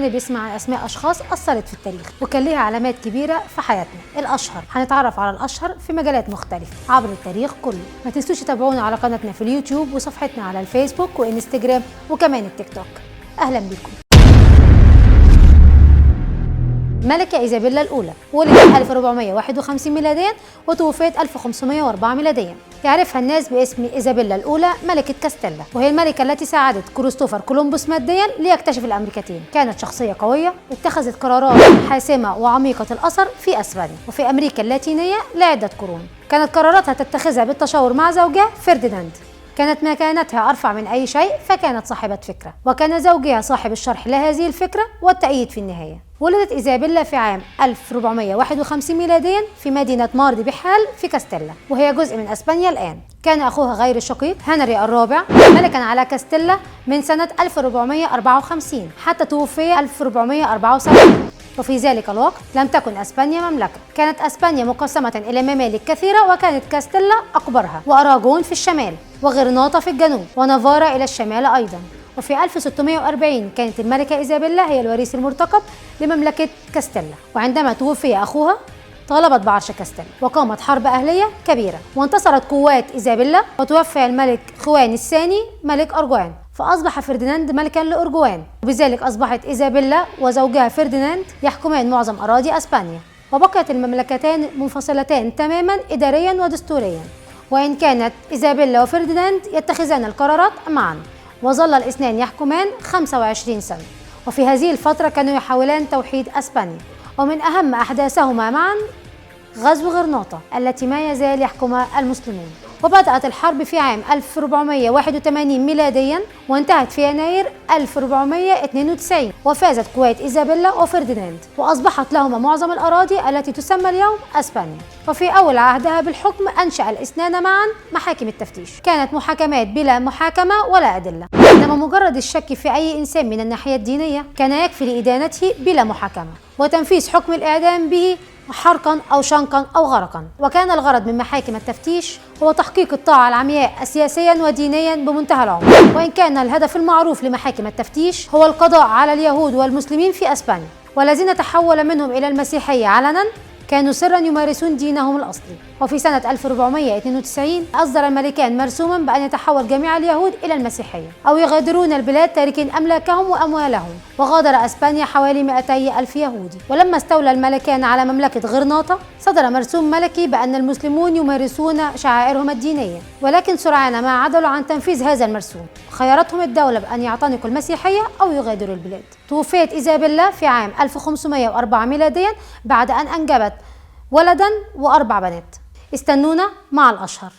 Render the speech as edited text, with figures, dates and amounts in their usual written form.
كلنا بيسمع عن أسماء أشخاص أثرت في التاريخ وكان ليها علامات كبيرة في حياتنا. الأشهر هنتعرف على الأشهر في مجالات مختلفة عبر التاريخ كله. ما تنسوش تتابعونا على قناتنا في اليوتيوب وصفحتنا على الفيسبوك وإنستجرام وكمان التيك توك. أهلا بكم. ملكة إيزابيلا الأولى ولدت 1451 ميلاديا وتوفيت 1504 ميلاديا. يعرفها الناس باسم إيزابيلا الأولى ملكة كاستيلا، وهي الملكة التي ساعدت كريستوفر كولومبوس ماديا ليكتشف الأمريكتين. كانت شخصية قوية اتخذت قرارات حاسمة وعميقة الأثر في أسبانيا وفي أمريكا اللاتينية لعدة قرون. كانت قراراتها تتخذها بالتشاور مع زوجها فرديناند. كانت مكانتها أرفع من أي شيء، فكانت صاحبة فكرة، وكان زوجها صاحب الشرح لهذه الفكرة والتأييد في النهاية. ولدت إيزابيلا في عام 1451 ميلاديا في مدينة مار دي بحال في كاستيلا، وهي جزء من أسبانيا الآن. كان أخوها غير الشقيق هنري الرابع ملكا على كاستيلا من سنة 1454 حتى توفي 1474. وفي ذلك الوقت لم تكن أسبانيا مملكة، كانت أسبانيا مقسمة إلى ممالك كثيرة، وكانت كاستيلا أكبرها، وأراجون في الشمال، وغرناطة في الجنوب، ونافارا إلى الشمال أيضا. وفي 1640 كانت الملكة إيزابيلا هي الوريث المرتقب لمملكة كاستيلا، وعندما توفي أخوها طالبت بعرش كاستيلا وقامت حرب أهلية كبيرة، وانتصرت قوات إيزابيلا، وتوفي الملك خوان الثاني ملك أرجوان، فأصبح فرديناند ملكا لأرجوان، وبذلك أصبحت إيزابيلا وزوجها فرديناند يحكمان معظم أراضي أسبانيا. وبقيت المملكتان منفصلتان تماما إداريا ودستوريا، وإن كانت إيزابيلا وفرديناند يتخذان القرارات معا، وظل الاثنان يحكمان 25 سنة. وفي هذه الفترة كانوا يحاولان توحيد أسبانيا، ومن أهم أحداثهما معا غزو غرناطة التي ما يزال يحكمها المسلمون. وبدأت الحرب في عام 1481 ميلاديا وانتهت في يناير 1492، وفازت قوات إيزابيلا وفرديناند، وأصبحت لهما معظم الأراضي التي تسمى اليوم أسبانيا. وفي أول عهدها بالحكم أنشأ الاثنان معا محاكم التفتيش، كانت محاكمات بلا محاكمة ولا أدلة، إنما مجرد الشك في أي إنسان من الناحية الدينية كان يكفي لإدانته بلا محاكمة وتنفيذ حكم الإعدام به حرقا أو شنقا أو غرقا. وكان الغرض من محاكم التفتيش هو تحقيق الطاعة العمياء سياسيا ودينيا بمنتهى العمق، وإن كان الهدف المعروف لمحاكم التفتيش هو القضاء على اليهود والمسلمين في أسبانيا، والذين تحول منهم إلى المسيحية علنا كانوا سرا يمارسون دينهم الأصلي. وفي سنة 1492 أصدر الملكان مرسوما بأن يتحول جميع اليهود إلى المسيحية أو يغادرون البلاد تاركين أملاكهم وأموالهم. وغادر أسبانيا حوالي 200 ألف يهودي. ولما استولى الملكان على مملكة غرناطة صدر مرسوم ملكي بأن المسلمون يمارسون شعائرهم الدينية، ولكن سرعان ما عدلوا عن تنفيذ هذا المرسوم، خيرتهم الدولة بأن يعتنقوا المسيحية أو يغادروا البلاد. توفيت إيزابيلا في عام 1504 ميلاديا بعد أن أنجبت ولدا و4 بنات. استنونا مع الأشهر.